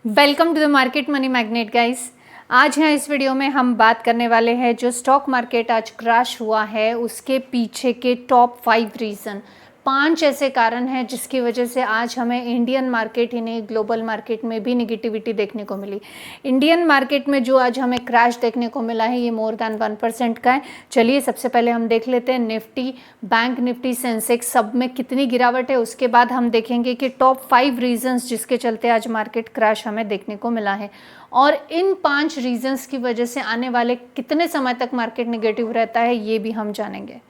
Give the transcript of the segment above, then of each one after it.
Welcome to the market money magnet guys. आज यहाँ इस वीडियो में हम बात करने वाले हैं जो स्टॉक मार्केट आज क्रैश हुआ है उसके पीछे के टॉप 5 रीज़न। 5 ऐसे कारण हैं जिसकी वजह से आज हमें इंडियन मार्केट ही नहीं ग्लोबल मार्केट में भी निगेटिविटी देखने को मिली। इंडियन मार्केट में जो आज हमें क्रैश देखने को मिला है ये मोर देन 1% का है। चलिए सबसे पहले हम देख लेते हैं निफ्टी, बैंक निफ्टी, सेंसेक्स सब में कितनी गिरावट है। उसके बाद हम देखेंगे कि टॉप 5 रीजंस जिसके चलते आज मार्केट क्रैश हमें देखने को मिला है और इन 5 रीजंस की वजह से आने वाले कितने समय तक मार्केट निगेटिव रहता है ये भी हम जानेंगे।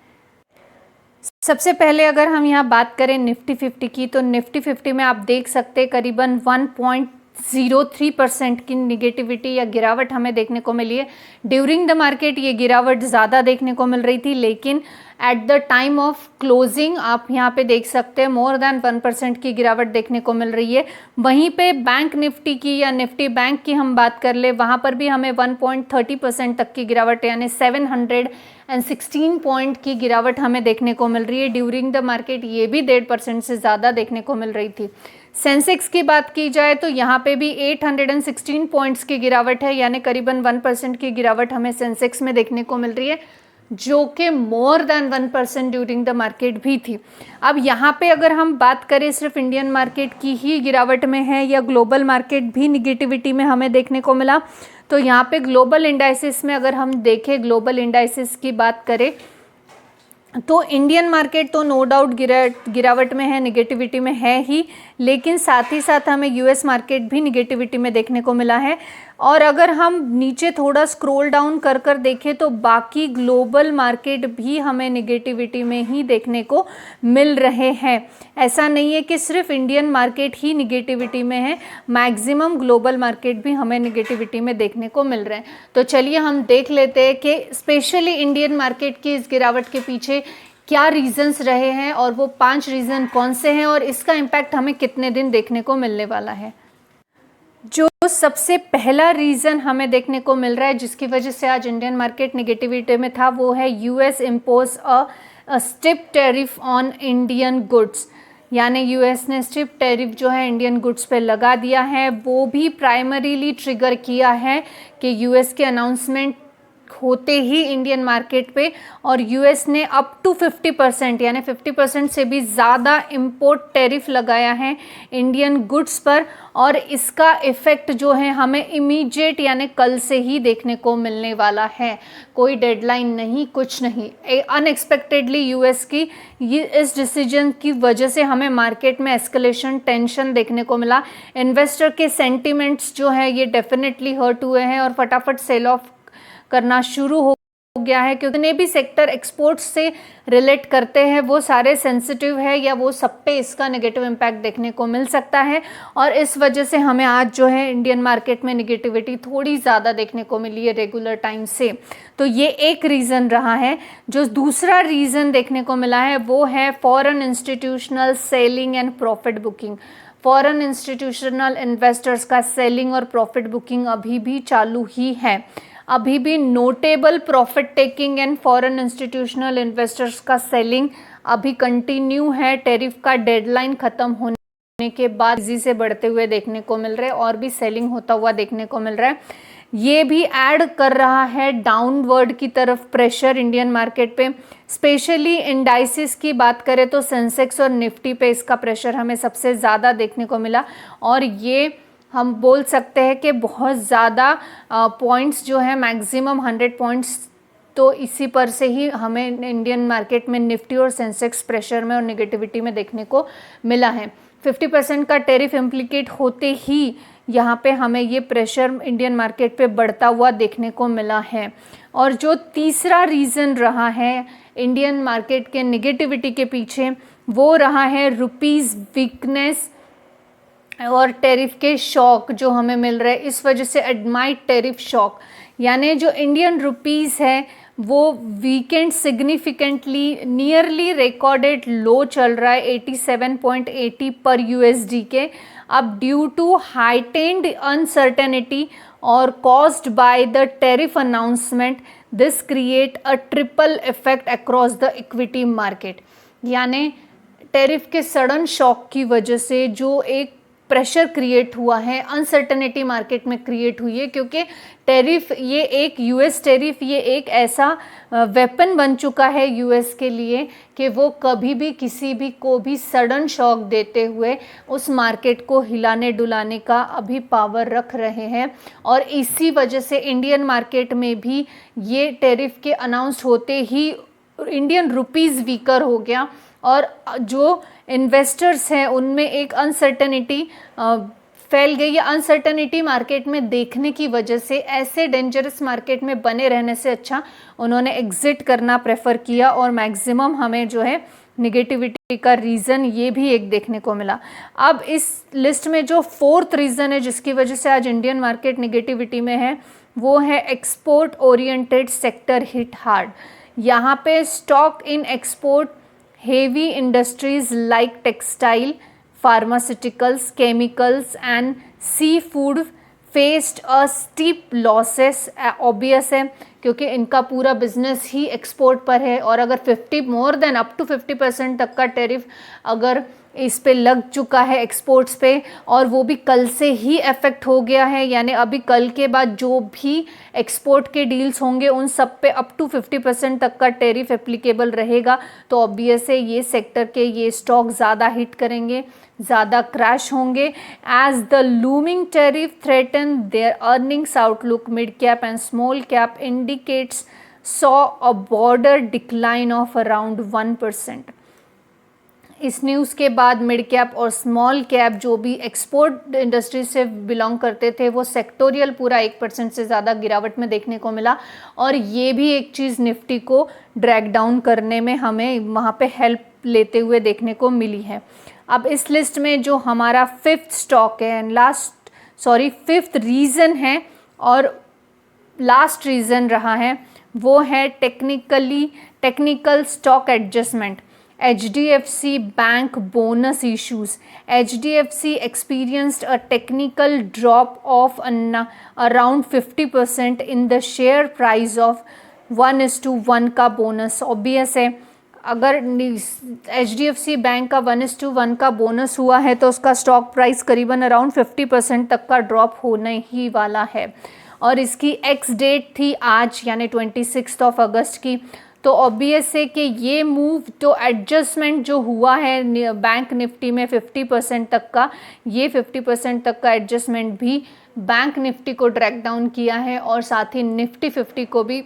सबसे पहले अगर हम यहाँ बात करें निफ्टी 50 की, तो निफ्टी 50 में आप देख सकते हैं करीबन 1.03% की निगेटिविटी या गिरावट हमें देखने को मिली है। ड्यूरिंग द मार्केट ये गिरावट ज़्यादा देखने को मिल रही थी, लेकिन at the time of closing आप यहाँ पे देख सकते हैं मोर देन 1% की गिरावट देखने को मिल रही है। वहीं पे बैंक निफ्टी की या निफ्टी बैंक की हम बात कर ले, वहाँ पर भी हमें 1.30% तक की गिरावट यानी 716 पॉइंट की गिरावट हमें देखने को मिल रही है। ड्यूरिंग द मार्केट ये भी 1.5% से ज़्यादा देखने को मिल रही थी। सेंसेक्स की बात की जाए तो यहाँ पे भी 816 पॉइंट्स की गिरावट है यानी करीबन 1% की गिरावट हमें सेंसेक्स में देखने को मिल रही है, जो कि more than 1% during the market भी थी। अब यहाँ पे अगर हम बात करें सिर्फ इंडियन मार्केट की ही गिरावट में है या ग्लोबल मार्केट भी निगेटिविटी में हमें देखने को मिला, तो यहाँ पे ग्लोबल इंडाइसिस में अगर हम देखें, ग्लोबल इंडाइसिस की बात करें तो इंडियन मार्केट तो नो डाउट गिरावट में है, निगेटिविटी में है ही, लेकिन साथ ही साथ हमें यूएस मार्केट भी निगेटिविटी में देखने को मिला है। और अगर हम नीचे थोड़ा स्क्रॉल डाउन कर कर देखें तो बाकी ग्लोबल मार्केट भी हमें निगेटिविटी में ही देखने को मिल रहे हैं। ऐसा नहीं है कि सिर्फ इंडियन मार्केट ही निगेटिविटी में है, मैक्सिमम ग्लोबल मार्केट भी हमें निगेटिविटी में देखने को मिल रहे हैं। तो चलिए हम देख लेते हैं कि स्पेशली इंडियन मार्केट की इस गिरावट के पीछे क्या रीजंस रहे हैं और वो 5 रीजन कौन से हैं और इसका इम्पैक्ट हमें कितने दिन देखने को मिलने वाला है। जो सबसे पहला रीज़न हमें देखने को मिल रहा है जिसकी वजह से आज इंडियन मार्केट निगेटिविटी में था, वो है US impose a steep tariff on Indian goods. यानी यूएस ने स्टिप टैरिफ जो है इंडियन गुड्स पे लगा दिया है। वो भी प्राइमरीली ट्रिगर किया है कि यूएस के अनाउंसमेंट होते ही इंडियन मार्केट पे, और यूएस ने अप टू 50% यानी 50% से भी ज़्यादा इंपोर्ट टैरिफ लगाया है इंडियन गुड्स पर। और इसका इफ़ेक्ट जो है हमें इमीडिएट यानी कल से ही देखने को मिलने वाला है। कोई डेडलाइन नहीं, कुछ नहीं, अनएक्सपेक्टेडली यूएस की ये इस डिसीजन की वजह से हमें मार्केट में एस्केलेशन, टेंशन देखने को मिला। इन्वेस्टर के सेंटिमेंट्स जो है ये डेफिनेटली हर्ट हुए हैं और फटाफट सेल ऑफ करना शुरू हो गया है, क्योंकि जितने भी सेक्टर एक्सपोर्ट्स से रिलेट करते हैं वो सारे सेंसिटिव है या वो सब पे इसका नेगेटिव इम्पैक्ट देखने को मिल सकता है। और इस वजह से हमें आज जो है इंडियन मार्केट में निगेटिविटी थोड़ी ज़्यादा देखने को मिली है रेगुलर टाइम से। तो ये एक रीज़न रहा है। जो दूसरा रीज़न देखने को मिला है वो है foreign institutional selling and profit booking. Foreign institutional investors का सेलिंग और प्रॉफिट बुकिंग अभी भी चालू ही है। अभी भी notable profit taking and foreign institutional investors का सेलिंग अभी कंटिन्यू है। टैरिफ का डेडलाइन ख़त्म होने के बाद तेजी से बढ़ते हुए देखने को मिल रहे हैं और भी सेलिंग होता हुआ देखने को मिल रहा है। ये भी ऐड कर रहा है डाउनवर्ड की तरफ प्रेशर इंडियन मार्केट पे। स्पेशली इंडाइसिस की बात करें तो सेंसेक्स और निफ्टी पे इसका प्रेशर हमें सबसे ज़्यादा देखने को मिला और ये हम बोल सकते हैं कि बहुत ज़्यादा पॉइंट्स जो है मैक्सिमम 100 पॉइंट्स तो इसी पर से ही हमें इंडियन मार्केट में निफ्टी और सेंसेक्स प्रेशर में और नेगेटिविटी में देखने को मिला है। 50% का टैरिफ इम्प्लीकेट होते ही यहाँ पे हमें ये प्रेशर इंडियन मार्केट पे बढ़ता हुआ देखने को मिला है। और जो तीसरा रीज़न रहा है इंडियन मार्केट के नेगेटिविटी के पीछे वो रहा है रुपीज़ वीकनेस और टैरिफ के शॉक जो हमें मिल रहा है। इस वजह से एडमाइड टैरिफ शॉक यानी जो इंडियन रुपीज़ है वो वीकेंड सिग्निफिकेंटली नियरली रिकॉर्डेड लो चल रहा है 87.80 पर यूएसडी के। अब ड्यू टू हाइटेंड अनसर्टेनिटी और caused by the tariff announcement this create a triple effect across the equity market. यानी टैरिफ के सडन शॉक की वजह से जो एक प्रेशर क्रिएट हुआ है, अनसर्टेनिटी मार्केट में क्रिएट हुई है, क्योंकि टैरिफ, ये एक यूएस टैरिफ, ये एक ऐसा वेपन बन चुका है यूएस के लिए कि वो कभी भी किसी भी को भी सडन शॉक देते हुए उस मार्केट को हिलाने डुलाने का अभी पावर रख रहे हैं। और इसी वजह से इंडियन मार्केट में भी ये टैरिफ के अनाउंस होते ही इंडियन रुपीज़ वीकर हो गया और जो इन्वेस्टर्स हैं उनमें एक अनसर्टेनिटी फैल गई। या अनसर्टेनिटी मार्केट में देखने की वजह से ऐसे डेंजरस मार्केट में बने रहने से अच्छा उन्होंने एग्जिट करना प्रेफर किया और मैक्सिमम हमें जो है निगेटिविटी का रीज़न ये भी एक देखने को मिला। अब इस लिस्ट में जो फोर्थ रीज़न है जिसकी वजह से आज इंडियन मार्केट निगेटिविटी में है वो है export oriented sector hit hard. यहाँ पे stock in export heavy industries like textile, pharmaceuticals, chemicals and seafood faced a steep losses। obvious है क्योंकि इनका पूरा बिजनेस ही एक्सपोर्ट पर है और अगर 50 मोर देन अप टू 50% तक का टैरिफ अगर इस पे लग चुका है एक्सपोर्ट्स पे और वो भी कल से ही इफेक्ट हो गया है, यानी अभी कल के बाद जो भी एक्सपोर्ट के डील्स होंगे उन सब पे अप टू 50% तक का टैरिफ एप्लीकेबल रहेगा, तो ऑब्वियस है ये सेक्टर के ये स्टॉक ज़्यादा हिट करेंगे, ज़्यादा क्रैश होंगे। As the looming tariff threaten their earnings outlook, mid cap and small cap indicates saw a broader decline of around 1%। इस न्यूज़ के बाद मिड कैप और स्मॉल कैप जो भी एक्सपोर्ट इंडस्ट्री से बिलोंग करते थे वो सेक्टोरियल पूरा 1% से ज़्यादा गिरावट में देखने को मिला और ये भी एक चीज़ निफ्टी को ड्रैग डाउन करने में हमें वहाँ पे हेल्प लेते हुए देखने को मिली है। अब इस लिस्ट में जो हमारा फिफ्थ रीज़न है और लास्ट रीज़न रहा है वो है technical stock adjustment. HDFC Bank bonus issues. HDFC experienced a technical drop of around 50% in the share price of 1:1 का बोनस। ऑब्वियस है अगर HDFC बैंक का 1:1 का बोनस हुआ है तो उसका स्टॉक प्राइस करीबन अराउंड 50% तक का ड्रॉप होने ही वाला है और इसकी एक्स डेट थी आज यानी 26 अगस्त की। तो ऑब्वियस है कि ये मूव तो एडजस्टमेंट जो हुआ है बैंक निफ्टी में 50% तक का, ये 50% तक का एडजस्टमेंट भी बैंक निफ्टी को ड्रैग डाउन किया है और साथ ही निफ्टी 50 को भी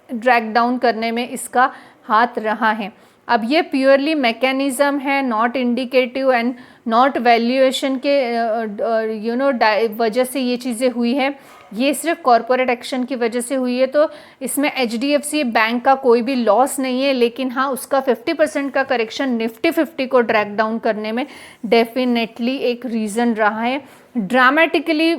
ड्रैग डाउन करने में इसका हाथ रहा है। अब ये प्योरली मैकेनिज़्म है, not indicative and not valuation के वजह से ये चीज़ें हुई है, ये सिर्फ कॉरपोरेट एक्शन की वजह से हुई है। तो इसमें HDFC बैंक का कोई भी लॉस नहीं है, लेकिन हाँ उसका 50% का करेक्शन निफ्टी 50 को ड्रैग डाउन करने में डेफिनेटली एक रीज़न रहा है। ड्रामेटिकली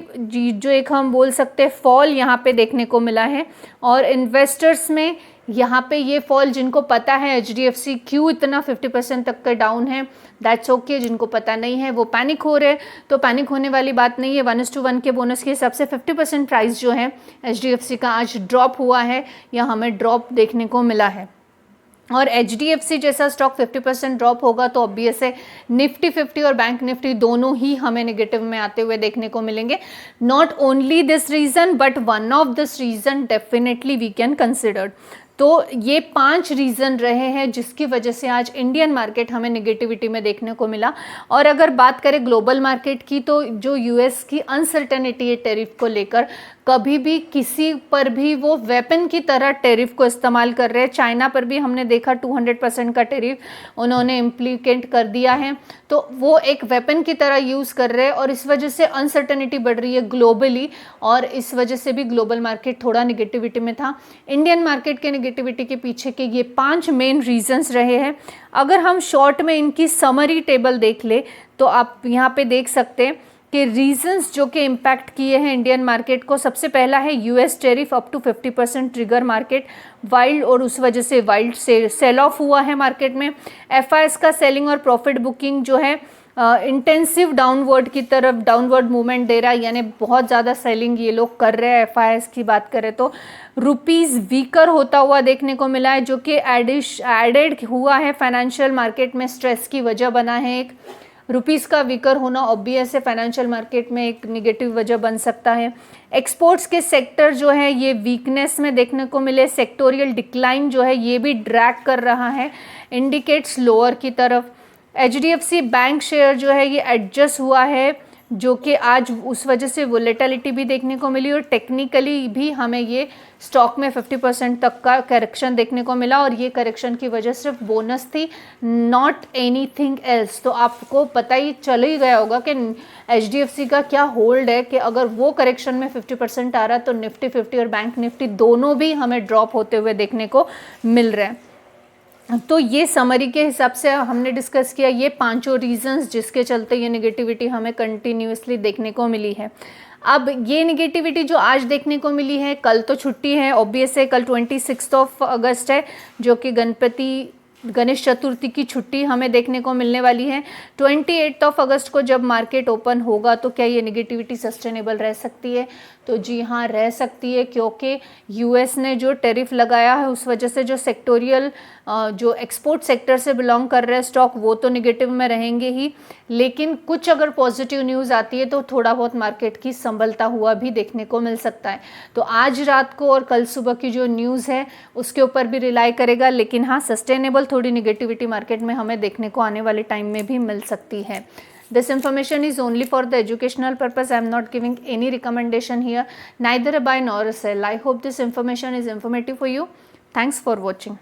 जो एक हम बोल सकते हैं फॉल यहाँ पे देखने को मिला है और इन्वेस्टर्स में यहाँ पे ये फॉल जिनको पता है HDFC क्यों इतना 50% तक का डाउन है दैट्स ओके, जिनको पता नहीं है वो पैनिक हो रहे हैं, तो पैनिक होने वाली बात नहीं है। 1:1 के बोनस के हिसाब से 50% प्राइस जो है HDFC का आज ड्रॉप हुआ है या हमें ड्रॉप देखने को मिला है और HDFC जैसा स्टॉक 50% ड्रॉप होगा तो ऑब्वियस है निफ्टी 50 और बैंक निफ्टी दोनों ही हमें नेगेटिव में आते हुए देखने को मिलेंगे। Not only this reason but one of this reason definitely we can consider. तो ये 5 रीज़न रहे हैं जिसकी वजह से आज इंडियन मार्केट हमें नेगेटिविटी में देखने को मिला। और अगर बात करें ग्लोबल मार्केट की तो जो यूएस की अनसर्टेनिटी है टैरिफ को लेकर, कभी भी किसी पर भी वो वेपन की तरह टैरिफ को इस्तेमाल कर रहे हैं। चाइना पर भी हमने देखा 200% का टैरिफ उन्होंने इम्प्लीकेट कर दिया है, तो वो एक वेपन की तरह यूज़ कर रहे हैं और इस वजह से अनसर्टेनिटी बढ़ रही है ग्लोबली और इस वजह से भी ग्लोबल मार्केट थोड़ा निगेटिविटी में था। इंडियन मार्केट के निगेटिविटी के पीछे के ये 5 मेन रीजंस रहे हैं। अगर हम शॉर्ट में इनकी समरी टेबल देख ले तो आप यहाँ पे देख सकते हैं कि रीजंस जो कि इम्पैक्ट किए हैं इंडियन मार्केट को। सबसे पहला है US tariff up to 50% trigger market wild और उस वजह से वाइल्ड से सेल ऑफ हुआ है मार्केट में। FIS का सेलिंग और प्रॉफिट बुकिंग जो है इंटेंसिव डाउनवर्ड की तरफ डाउनवर्ड मूवमेंट दे रहा है, यानी बहुत ज़्यादा सेलिंग ये लोग कर रहे हैं। FIS की बात करें तो रुपीज़ वीकर होता हुआ देखने को मिला है जो कि एडेड हुआ है फाइनेंशियल मार्केट में स्ट्रेस की वजह बना है एक। रुपीस का वीकर होना ऑब्वियस है, फाइनेंशियल मार्केट में एक निगेटिव वजह बन सकता है। एक्सपोर्ट्स के सेक्टर जो है ये वीकनेस में देखने को मिले, सेक्टोरियल डिक्लाइन जो है ये भी ड्रैग कर रहा है, इंडिकेट्स लोअर की तरफ। HDFC बैंक शेयर जो है ये एडजस्ट हुआ है, जो कि आज उस वजह से वोलेटिलिटी भी देखने को मिली, और टेक्निकली भी हमें ये स्टॉक में 50% तक का करेक्शन देखने को मिला, और ये करेक्शन की वजह सिर्फ बोनस थी, नॉट एनीथिंग एल्स। तो आपको पता ही चल ही गया होगा कि HDFC का क्या होल्ड है, कि अगर वो करेक्शन में 50% आ रहा है तो निफ्टी 50 और बैंक निफ्टी दोनों भी हमें ड्रॉप होते हुए देखने को मिल रहे हैं। तो ये समरी के हिसाब से हमने डिस्कस किया ये पांचों रीजंस जिसके चलते ये नेगेटिविटी हमें कंटिन्यूसली देखने को मिली है। अब ये नेगेटिविटी जो आज देखने को मिली है, कल तो छुट्टी है ऑब्वियस है, कल 26 अगस्त है जो कि गणेश चतुर्थी की छुट्टी हमें देखने को मिलने वाली है। 28 अगस्त को जब मार्केट ओपन होगा तो क्या ये नेगेटिविटी सस्टेनेबल रह सकती है? तो जी हाँ, रह सकती है, क्योंकि यूएस ने जो टैरिफ लगाया है उस वजह से जो सेक्टोरियल जो एक्सपोर्ट सेक्टर से बिलोंग कर रहे हैं स्टॉक वो तो नेगेटिव में रहेंगे ही, लेकिन कुछ अगर पॉजिटिव न्यूज़ आती है तो थोड़ा बहुत मार्केट की संभलता हुआ भी देखने को मिल सकता है। तो आज रात को और कल सुबह की जो न्यूज़ है उसके ऊपर भी रिलाई करेगा, लेकिन हाँ सस्टेनेबल थोड़ी नेगेटिविटी मार्केट में हमें देखने को आने वाले टाइम में भी मिल सकती है। This information is only for the educational purpose. I am not giving any recommendation here, neither a buy nor a sell. I hope this information is informative for you. Thanks for watching.